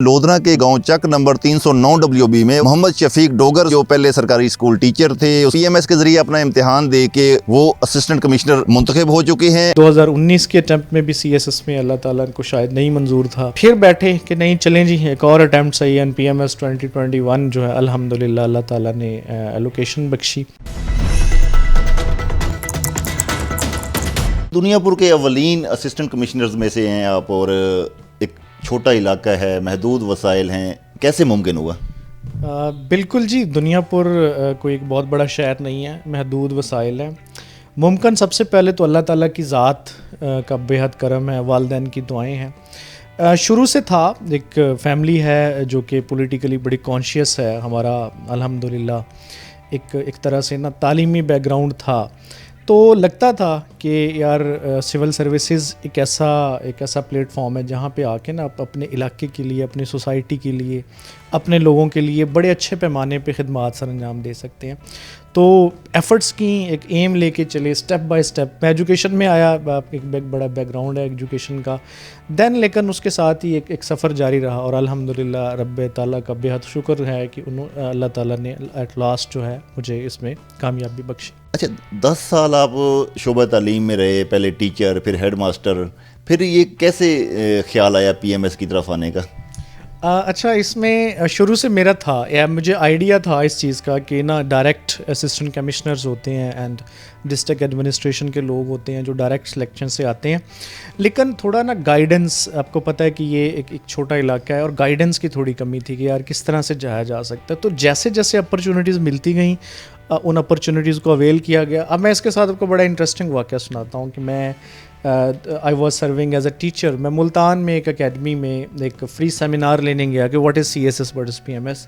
لودھنا کے گاؤں چک نمبر 309 WB میں محمد شفیق ڈوگر جو پہلے سرکاری اسکول ٹیچر تھے PMS کے ذریعے اپنا امتحان دے کے وہ اسسٹنٹ کمشنر منتخب ہو چکے ہیں۔ 2019 کے اٹیمپٹ میں بھی CSS میں اللہ تعالیٰ کو شاید نہیں منظور تھا، پھر بیٹھے کہ نہیں چلیں جی ایک اور اٹیمپٹ صحیح ہے، PMS 2021 جو ہے الحمدللہ اللہ تعالیٰ نے ایلوکیشن بخشی۔ دنیا پور کے اولین اسسٹنٹ کمشنرز میں سے ہیں آپ، اور ایک چھوٹا علاقہ ہے، محدود وسائل ہیں، کیسے ممکن ہوا؟ بالکل جی، دنیا پور کوئی ایک بہت بڑا شہر نہیں ہے، محدود وسائل ہیں۔ ممکن سب سے پہلے تو اللہ تعالیٰ کی ذات کا بے حد کرم ہے، والدین کی دعائیں ہیں۔ شروع سے تھا، ایک فیملی ہے جو کہ پولیٹیکلی بڑی کانشیس ہے، ہمارا الحمدللہ ایک طرح سے نا تعلیمی بیک گراؤنڈ تھا، تو لگتا تھا کہ یار سول سروسز ایک ایسا پلیٹ فارم ہے جہاں پہ آ کے نا آپ اپنے علاقے کے لیے، اپنی سوسائٹی کے لیے، اپنے لوگوں کے لیے بڑے اچھے پیمانے پہ خدمات سر انجام دے سکتے ہیں۔ تو ایفرٹس کی ایک ایم لے کے چلے سٹیپ بائی سٹیپ۔ میں ایجوکیشن میں آیا، ایک بڑا بیک گراؤنڈ ہے ایجوکیشن کا، لیکن اس کے ساتھ ہی ایک سفر جاری رہا، اور الحمدللہ رب تعالیٰ کا بے حد شکر ہے کہ اللہ تعالیٰ نے ایٹ لاسٹ جو ہے مجھے اس میں کامیابی بخشی۔ اچھا، 10 سال آپ شعبہ تعلیم میں رہے، پہلے ٹیچر، پھر ہیڈ ماسٹر، پھر یہ کیسے خیال آیا PMS کی طرف آنے کا؟ اچھا، اس میں شروع سے میرا تھا، مجھے آئیڈیا تھا اس چیز کا کہ نا ڈائریکٹ اسسٹنٹ کمشنرز ہوتے ہیں اینڈ ڈسٹرکٹ ایڈمنسٹریشن کے لوگ ہوتے ہیں جو ڈائریکٹ سلیکشن سے آتے ہیں، لیکن تھوڑا نا گائیڈنس، آپ کو پتہ ہے کہ یہ ایک چھوٹا علاقہ ہے اور گائیڈنس کی تھوڑی کمی تھی کہ یار کس طرح سے جایا جا سکتا ہے۔ تو جیسے جیسے اپرچونیٹیز ملتی گئیں ان اپرچونیٹیز کو اویل کیا گیا۔ اب میں اس کے ساتھ آپ کو بڑا انٹرسٹنگ واقعہ سناتا ہوں کہ میں I was serving as a teacher. میں ملتان میں ایک اکیڈمی میں ایک فری سیمینار لینے گیا کہ what is CSS what is PMS۔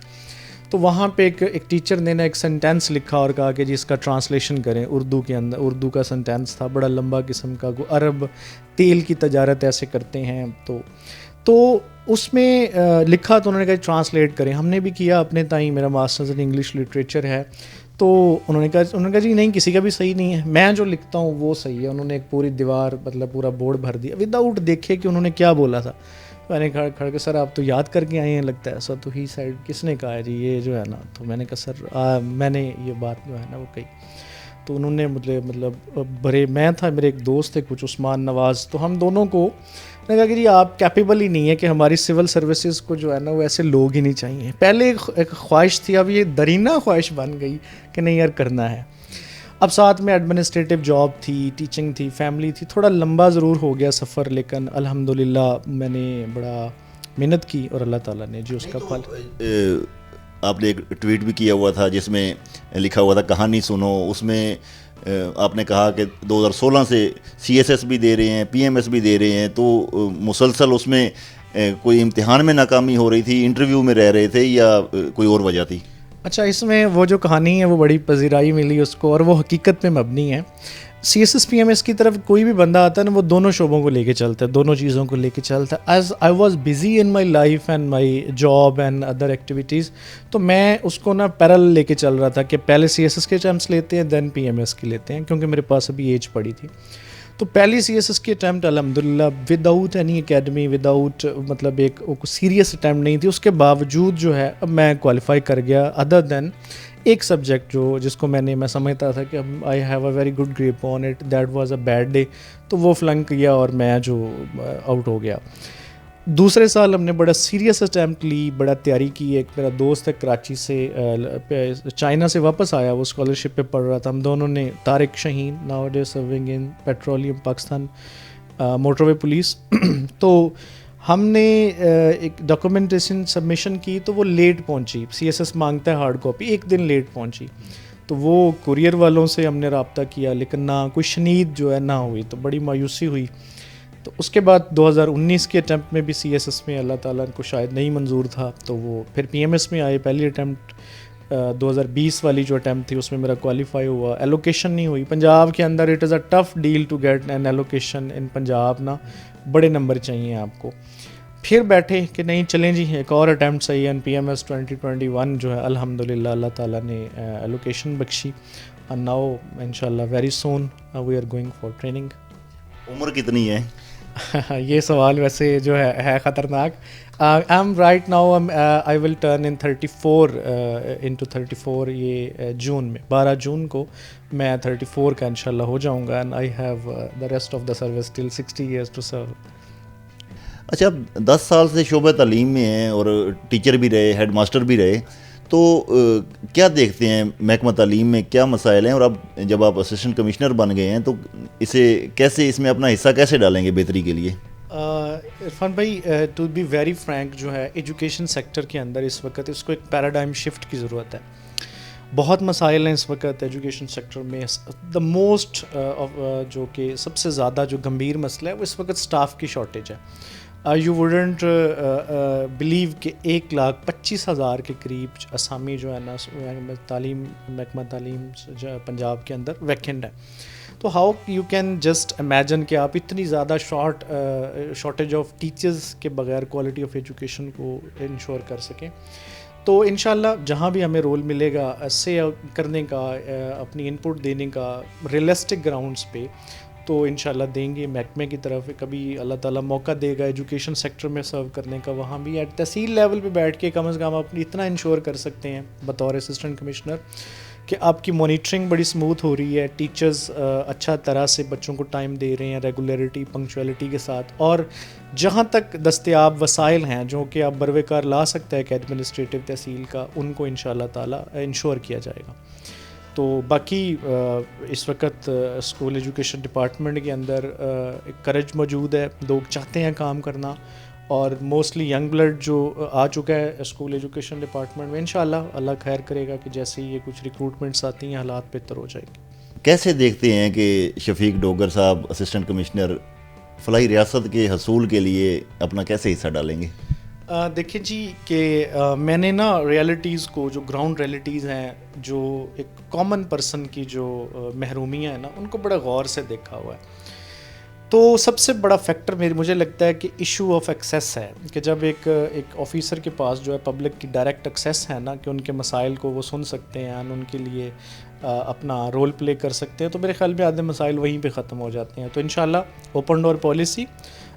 تو وہاں پہ ایک ٹیچر نے نا ایک سینٹینس لکھا اور کہا کہ جی اس کا ٹرانسلیشن کریں اردو کے اندر۔ اردو کا سینٹینس تھا، بڑا لمبا قسم کا، عرب تیل کی تجارت ایسے کرتے ہیں، تو اس میں لکھا، تو انہوں نے کہا ٹرانسلیٹ کریں۔ ہم نے بھی کیا اپنے تائیں، میرا ماسٹرز ان انگلش لٹریچر ہے، تو انہوں نے کہا جی نہیں، کسی کا بھی صحیح نہیں ہے، میں جو لکھتا ہوں وہ صحیح ہے۔ انہوں نے ایک پوری دیوار، مطلب پورا بورڈ بھر دیا ود آؤٹ دیکھے کہ انہوں نے کیا بولا تھا۔ میں نے کھڑ کے سر آپ تو یاد کر کے آئے ہیں لگتا ہے ایسا، تو ہی سائڈ کس نے کہا ہے جی یہ جو ہے نا؟ تو میں نے کہا سر میں نے یہ بات جو ہے نا وہ کہی۔ تو انہوں نے مطلب میں تھا، میرے ایک دوست تھے کچھ، عثمان نواز، تو ہم دونوں کو نے کہا کہ جی آپ کیپیبل ہی نہیں ہے کہ ہماری سول سروسز کو جو ہے نا وہ ایسے لوگ ہی نہیں چاہیے۔ پہلے ایک خواہش تھی، اب یہ درینہ خواہش بن گئی کہ نہیں یار کرنا ہے۔ اب ساتھ میں ایڈمنسٹریٹو جاب تھی، ٹیچنگ تھی، فیملی تھی، تھوڑا لمبا ضرور ہو گیا سفر، لیکن الحمدللہ میں نے بڑا محنت کی اور اللہ تعالیٰ نے جو اس کا پھل۔ آپ نے ایک ٹویٹ بھی کیا ہوا تھا جس میں لکھا ہوا تھا کہانی سنو، اس میں آپ نے کہا کہ 2016 سے CSS بھی دے رہے ہیں، PMS بھی دے رہے ہیں، تو مسلسل اس میں کوئی امتحان میں ناکامی ہو رہی تھی، انٹرویو میں رہ رہے تھے، یا کوئی اور وجہ تھی؟ اچھا، اس میں وہ جو کہانی ہے وہ بڑی پذیرائی ملی اس کو، اور وہ حقیقت میں مبنی ہے۔ CSS PMS کی طرف کوئی بھی بندہ آتا ہے نا، وہ دونوں شعبوں کو لے کے چلتا ہے، دونوں چیزوں کو لے کے چلتا ہے۔ As I was busy in my life and my job and other activities, تو میں اس کو نا پیرل لے کے چل رہا تھا کہ پہلے CSS کے اٹیمپٹس لیتے ہیں دین PMS کی لیتے ہیں، کیونکہ میرے پاس ابھی ایج پڑی تھی۔ تو پہلی CSS کی اٹیمپٹ الحمدللہ with out any academy, with out مطلب ایک سیریس اٹیمپٹ نہیں تھی، اس کے باوجود جو ہے اب میں کوالیفائی کر گیا، ادر دین ایک سبجیکٹ جس کو میں سمجھتا تھا کہ I have a very good grip on it, that was a bad day, تو وہ فلنک کیا اور میں جو آؤٹ ہو گیا۔ دوسرے سال ہم نے بڑا سیریس اٹیمپٹ لی، بڑا تیاری کی۔ ایک میرا دوست ہے کراچی سے، چائنا سے واپس آیا، وہ اسکالرشپ پہ پڑھ رہا تھا، ہم دونوں نے، طارق شاہین ناؤ ڈے سرونگ ان پیٹرولیم پاکستان موٹر وے پولیس، تو ہم نے ایک ڈاکومنٹیشن سبمیشن کی، تو وہ لیٹ پہنچی، CSS مانگتا ہے ہارڈ کاپی، ایک دن لیٹ پہنچی، تو وہ کوریئر والوں سے ہم نے رابطہ کیا، لیکن نہ کوئی شنید جو ہے نہ ہوئی، تو بڑی مایوسی ہوئی۔ تو اس کے بعد 2019 کے اٹیمپٹ میں بھی CSS میں اللہ تعالیٰ کو شاید نہیں منظور تھا، تو وہ پھر PMS میں آئے۔ پہلی اٹیمپٹ 2020 والی جو اٹیمپٹ تھی اس میں میرا کوالیفائی ہوا، ایلوکیشن نہیں ہوئی۔ پنجاب کے اندر it is a tough deal to get an allocation in Punjab, نا بڑے نمبر چاہیے آپ کو۔ پھر بیٹھے کہ نہیں چلیں جی ایک اور اٹیمپٹ صحیح ہے، PMS 2021 جو ہے الحمدللہ اللہ تعالیٰ نے ایلوکیشن بخشی، اینڈ ناؤ انشاءاللہ very soon we are going for training. عمر کتنی ہے؟ یہ سوال ویسے جو ہے خطرناک۔ I'm right now, I will turn in 34 into 34 یہ جون میں 12 جون کو میں 34 کا انشاءاللہ ہو جاؤں گا, and I have the rest of the service till 60 years to serve. اچھا آپ 10 سال سے شعبہ تعلیم میں ہیں اور ٹیچر بھی رہے, ہیڈ ماسٹر بھی رہے, تو کیا دیکھتے ہیں محکمہ تعلیم میں کیا مسائل ہیں, اور اب جب آپ اسسٹنٹ کمشنر بن گئے ہیں تو اسے کیسے, اس میں اپنا حصہ کیسے ڈالیں گے بہتری کے لیے؟ عرفان بھائی, ٹو بی ویری فرینک, جو ہے ایجوکیشن سیکٹر کے اندر اس وقت اس کو ایک پیراڈائم شفٹ کی ضرورت ہے. بہت مسائل ہیں اس وقت ایجوکیشن سیکٹر میں. دا موسٹ جو کہ سب سے زیادہ جو گمبھیر مسئلہ ہے وہ اس وقت اسٹاف کی شارٹیج ہے. یو ووڈنٹ بلیو کہ 1,25,000 کے قریب اسامی جو ہے نا تعلیم محکمہ تعلیم پنجاب کے اندر ویکینٹ ہے. تو how you can just imagine کہ آپ اتنی زیادہ شارٹیج آف ٹیچرز کے بغیر کوالٹی آف ایجوکیشن کو انشور کر سکیں. تو انشاءاللہ جہاں بھی ہمیں رول ملے گا ایسے کرنے کا, اپنی ان پٹ دینے کا ریئلسٹک گراؤنڈز پہ, تو انشاءاللہ دیں گے. محکمے کی طرف کبھی اللہ تعالیٰ موقع دے گا ایجوکیشن سیکٹر میں سرو کرنے کا, وہاں بھی ایٹ تحصیل لیول پہ بیٹھ کے کم از کم آپ اتنا انشور کر سکتے ہیں بطور اسسٹنٹ کمشنر کہ آپ کی مانیٹرنگ بڑی اسموتھ ہو رہی ہے, ٹیچرز اچھا طرح سے بچوں کو ٹائم دے رہے ہیں ریگولیرٹی پنکچویلٹی کے ساتھ, اور جہاں تک دستیاب وسائل ہیں جو کہ آپ بروے کار لا سکتا ہے کہ ایڈمنسٹریٹو تحصیل کا, ان کو انشاءاللہ تعالیٰ انشور کیا جائے گا. تو باقی اس وقت اسکول ایجوکیشن ڈپارٹمنٹ کے اندر ایک کرج موجود ہے, لوگ چاہتے ہیں کام کرنا, اور موسٹلی ینگ بلڈ جو آ چکا ہے اسکول ایجوکیشن ڈپارٹمنٹ میں. انشاءاللہ اللہ خیر کرے گا کہ جیسے یہ کچھ ریکروٹمنٹس آتی ہیں حالات بہتر ہو جائیں گے. کیسے دیکھتے ہیں کہ شفیق ڈوگر صاحب اسسٹنٹ کمشنر فلاحی ریاست کے حصول کے لیے اپنا کیسے حصہ ڈالیں گے؟ دیکھیں جی کہ میں نے نا ریالٹیز کو, جو گراؤنڈ ریالٹیز ہیں, جو ایک کامن پرسن کی جو محرومیاں ہیں نا, ان کو بڑا غور سے دیکھا ہوا ہے. تو سب سے بڑا فیکٹر مجھے لگتا ہے کہ ایشو آف ایکسیس ہے, کہ جب ایک آفیسر کے پاس جو ہے پبلک کی ڈائریکٹ ایکسیس ہے نا, کہ ان کے مسائل کو وہ سن سکتے ہیں, ان کے لیے اپنا رول پلے کر سکتے ہیں, تو میرے خیال میں آدھے مسائل وہیں پہ ختم ہو جاتے ہیں. تو انشاءاللہ اوپن ڈور پالیسی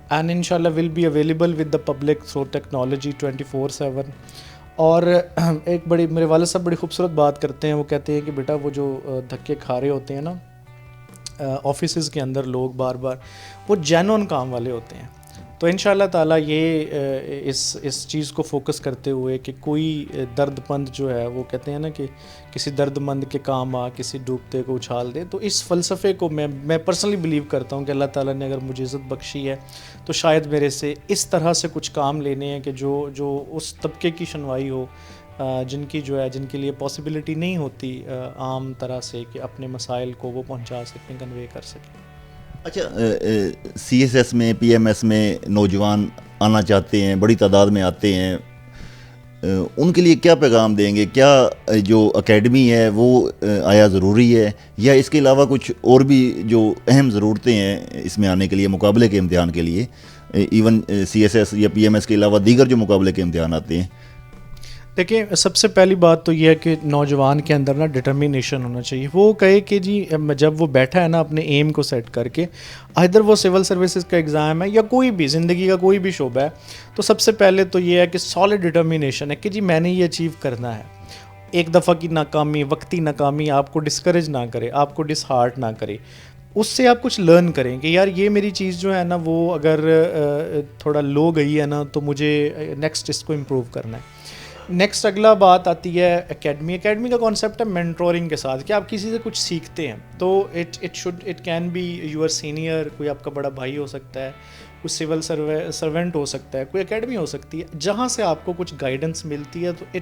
اینڈ انشاءاللہ will be available with the public through technology 24/7. اور ایک بڑی, میرے والد صاحب بڑی خوبصورت بات کرتے ہیں, وہ کہتے ہیں کہ بیٹا وہ جو دھکے کھا رہے ہوتے ہیں نا آفیسز کے اندر لوگ بار بار, وہ جینون کام والے ہوتے ہیں. تو انشاءاللہ تعالیٰ یہ اس چیز کو فوکس کرتے ہوئے کہ کوئی درد مند جو ہے, وہ کہتے ہیں نا کہ کسی درد مند کے کام آ, کسی ڈوبتے کو اچھال دے, تو اس فلسفے کو میں پرسنلی بلیو کرتا ہوں کہ اللہ تعالیٰ نے اگر مجھے عزت بخشی ہے تو شاید میرے سے اس طرح سے کچھ کام لینے ہیں کہ جو اس طبقے کی شنوائی ہو جن کے لیے پاسبلٹی نہیں ہوتی عام طرح سے کہ اپنے مسائل کو وہ پہنچا سکیں, کنوے کر سکیں. اچھا, سی ایس ایس میں پی ایم ایس میں نوجوان آنا چاہتے ہیں, بڑی تعداد میں آتے ہیں, ان کے لیے کیا پیغام دیں گے؟ کیا جو اکیڈمی ہے وہ آیا ضروری ہے, یا اس کے علاوہ کچھ اور بھی جو اہم ضرورتیں ہیں اس میں آنے کے لیے, مقابلے کے امتحان کے لیے, ایون سی ایس ایس یا پی ایم ایس کے علاوہ دیگر جو مقابلے کے امتحان آتے ہیں؟ دیکھیں, سب سے پہلی بات تو یہ ہے کہ نوجوان کے اندر نا ڈٹرمینیشن ہونا چاہیے. وہ کہے کہ جی جب وہ بیٹھا ہے نا اپنے ایم کو سیٹ کر کے, ادھر وہ سول سروسز کا ایگزام ہے یا کوئی بھی زندگی کا کوئی بھی شعبہ ہے, تو سب سے پہلے تو یہ ہے کہ سالڈ ڈٹرمینیشن ہے کہ جی میں نے یہ اچیو کرنا ہے. ایک دفعہ کی ناکامی, وقتی ناکامی آپ کو ڈسکریج نہ کرے, آپ کو ڈس ہارٹ نہ کرے, اس سے آپ کچھ لرن کریں کہ یار یہ میری چیز جو ہے نا وہ اگر تھوڑا لو گئی ہے نا, تو مجھے نیکسٹ اس کو امپروو کرنا ہے. نیکسٹ اگلا بات آتی ہے اکیڈمی کا کانسیپٹ ہے مینٹورنگ کے ساتھ, کہ آپ کسی سے کچھ سیکھتے ہیں, تو it can be your senior, کوئی آپ کا بڑا بھائی ہو سکتا ہے, کوئی سول سرونٹ ہو سکتا ہے, کوئی اکیڈمی ہو سکتی ہے, جہاں سے آپ کو کچھ گائیڈنس ملتی ہے, تو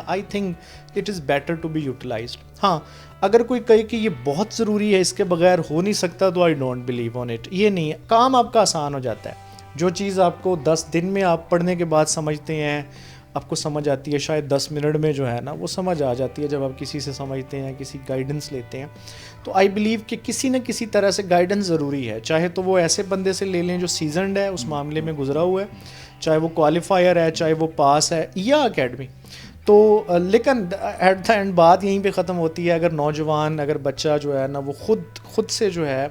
I think it is better to be utilized. ہاں, اگر کوئی کہے کہ یہ بہت ضروری ہے, اس کے بغیر ہو نہیں سکتا, تو I don't believe on it. یہ نہیں ہے, کام آپ کا آسان ہو جاتا ہے. جو چیز آپ کو 10 دن میں آپ پڑھنے کے بعد سمجھتے ہیں, آپ کو سمجھ آتی ہے شاید 10 منٹ میں جو ہے نا وہ سمجھ آ جاتی ہے جب آپ کسی سے سمجھتے ہیں, کسی گائیڈنس لیتے ہیں. تو آئی بلیو کہ کسی نہ کسی طرح سے گائیڈنس ضروری ہے, چاہے تو وہ ایسے بندے سے لے لیں جو سیزنڈ ہے, اس معاملے میں گزرا ہوا ہے, چاہے وہ کوالیفائر ہے, چاہے وہ پاس ہے, یا اکیڈمی. تو لیکن ایٹ دا اینڈ بات یہیں پہ ختم ہوتی ہے. اگر نوجوان اگر بچہ جو ہے نا وہ خود سے جو ہے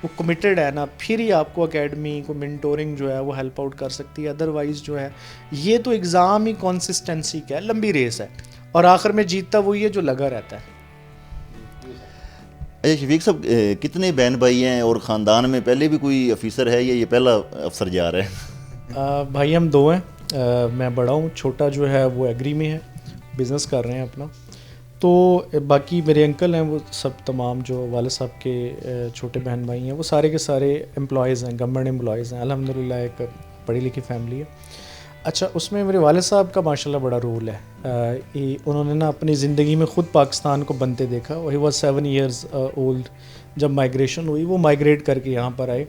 وہ کمیٹیڈ ہے نا, پھر ہی آپ کو اکیڈمی کو منٹورنگ جو ہے وہ ہیلپ آؤٹ کر سکتی ہے. ادروائز جو ہے یہ تو ایگزام ہی کنسسٹنسی کا ہے, لمبی ریس ہے, اور آخر میں جیتتا وہی ہے جو لگا رہتا ہے. شفیق صاحب, کتنے بہن بھائی ہیں اور خاندان میں پہلے بھی کوئی افیسر ہے یا یہ پہلا افسر جا رہا ہے؟ بھائی ہم 2 ہیں, میں بڑا ہوں, چھوٹا جو ہے وہ ایگری میں ہے, بزنس کر رہے ہیں اپنا. تو باقی میرے انکل ہیں وہ سب تمام جو والد صاحب کے چھوٹے بہن بھائی ہیں وہ سارے کے سارے امپلائیز ہیں, گورنمنٹ امپلائیز ہیں. الحمدللہ ایک پڑھی لکھی فیملی ہے. اچھا, اس میں میرے والد صاحب کا ماشاءاللہ بڑا رول ہے. انہوں نے نا اپنی زندگی میں خود پاکستان کو بنتے دیکھا. ہی واز 7 ایئرز اولڈ جب مائگریشن ہوئی, وہ مائگریٹ کر کے یہاں پر آئے.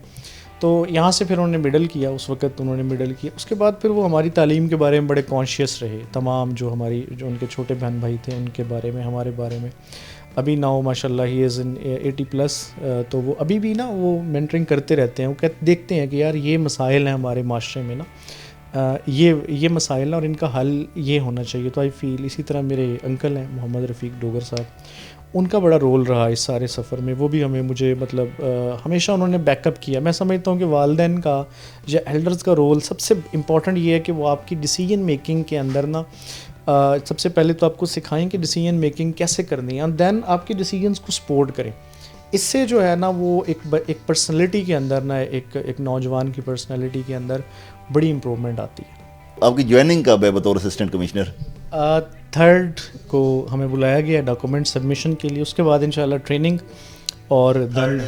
تو یہاں سے پھر انہوں نے مڈل کیا, اس وقت انہوں نے مڈل کیا. اس کے بعد پھر وہ ہماری تعلیم کے بارے میں بڑے کانشیس رہے, تمام جو ان کے چھوٹے بہن بھائی تھے ان کے بارے میں, ہمارے بارے میں. ابھی ناؤ ماشاء اللہ ہی از ان 80+, تو وہ ابھی بھی نا وہ مینٹرنگ کرتے رہتے ہیں. وہ دیکھتے ہیں کہ یار یہ مسائل ہیں ہمارے معاشرے میں نا, یہ مسائل ہیں اور ان کا حل یہ ہونا چاہیے. تو آئی فیل اسی طرح میرے انکل ہیں محمد رفیق ڈوگر صاحب, ان کا بڑا رول رہا اس سارے سفر میں. وہ بھی مجھے مطلب ہمیشہ انہوں نے بیک اپ کیا. میں سمجھتا ہوں کہ والدین کا یا ایلڈرز کا رول سب سے امپورٹنٹ یہ ہے کہ وہ آپ کی ڈیسیجن میکنگ کے اندر نا سب سے پہلے تو آپ کو سکھائیں کہ ڈیسیجن میکنگ کیسے کرنی ہے, اور دین آپ کی ڈیسیجنس کو سپورٹ کریں. اس سے جو ہے نا وہ ایک پرسنالٹی کے اندر نا ایک نوجوان کی پرسنالٹی کے اندر بڑی امپرومنٹ آتی ہے. آپ کی جوائننگ کب ہے بطور اسسٹنٹ کمشنر؟ 3rd کو ہمیں بلایا گیا ڈاکومنٹ سبمیشن کے لیے. اس کے بعد انشاءاللہ ٹریننگ, اور دین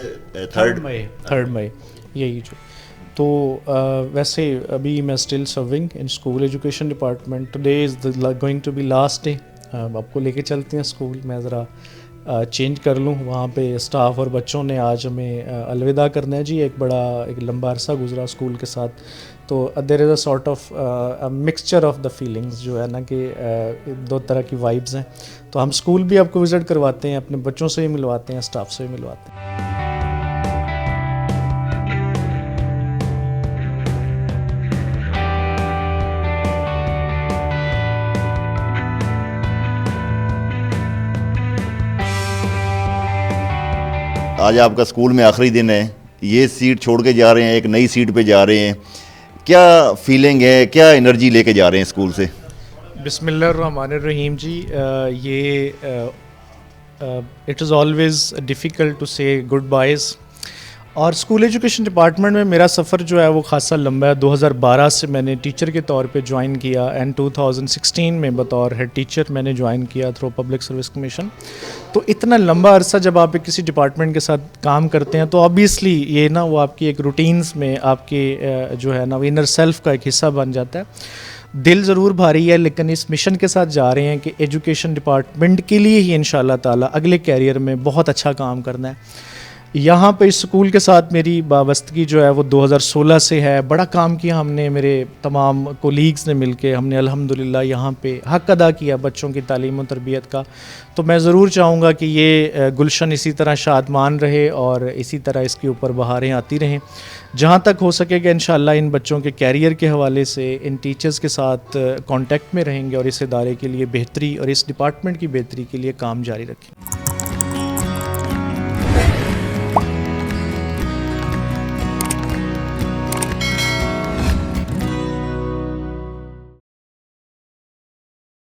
3rd مئی یہی جو. تو ویسے ابھی میں still serving in school education department. Today is going to be last day. آپ کو لے کے چلتے ہیں اسکول, میں ذرا چینج کر لوں. وہاں پہ اسٹاف اور بچوں نے آج ہمیں الوداع کرنا ہے جی. ایک لمبا عرصہ گزرا اسکول کے ساتھ. تو there is a sort of mixture of the feelings جو ہے نا کہ 2 طرح کی وائبز ہیں. تو ہم اسکول بھی آپ کو وزٹ کرواتے ہیں, اپنے بچوں سے بھی ملواتے ہیں, اسٹاف سے بھی ملواتے ہیں. آج آپ کا اسکول میں آخری دن ہے, یہ سیٹ چھوڑ کے جا رہے ہیں, ایک نئی سیٹ پہ جا رہے ہیں. کیا فیلنگ ہے, کیا انرجی لے کے جا رہے ہیں اسکول سے؟ بسم اللہ الرحمن الرحیم جی. یہ it is always difficult to say good byes. اور اسکول ایجوکیشن ڈپارٹمنٹ میں میرا سفر جو ہے وہ خاصا لمبا ہے. 2012 سے میں نے ٹیچر کے طور پہ جوائن کیا, اینڈ 2016 میں بطور ہیڈ ٹیچر میں نے جوائن کیا تھرو پبلک سروس کمیشن. تو اتنا لمبا عرصہ جب آپ کسی ڈپارٹمنٹ کے ساتھ کام کرتے ہیں تو آبویسلی یہ نا وہ آپ کی ایک روٹینز میں آپ کے جو ہے نا وہ انر سیلف کا ایک حصہ بن جاتا ہے. دل ضرور بھاری ہے, لیکن اس مشن کے ساتھ جا رہے ہیں کہ ایجوکیشن ڈپارٹمنٹ کے لیے ہی انشاءاللہ تعالی اگلے کیریئر میں بہت اچھا کام کرنا ہے. یہاں پہ اس اسکول کے ساتھ میری وابستگی جو ہے وہ 2016 سے ہے. بڑا کام کیا ہم نے, میرے تمام کولیگز نے مل کے. ہم نے الحمدللہ یہاں پہ حق ادا کیا بچوں کی تعلیم و تربیت کا. تو میں ضرور چاہوں گا کہ یہ گلشن اسی طرح شادمان رہے اور اسی طرح اس کے اوپر بہاریں آتی رہیں. جہاں تک ہو سکے کہ انشاءاللہ ان بچوں کے کیریئر کے حوالے سے ان ٹیچرز کے ساتھ کانٹیکٹ میں رہیں گے اور اس ادارے کے لیے بہتری اور اس ڈپارٹمنٹ کی بہتری کے لیے کام جاری رکھیں.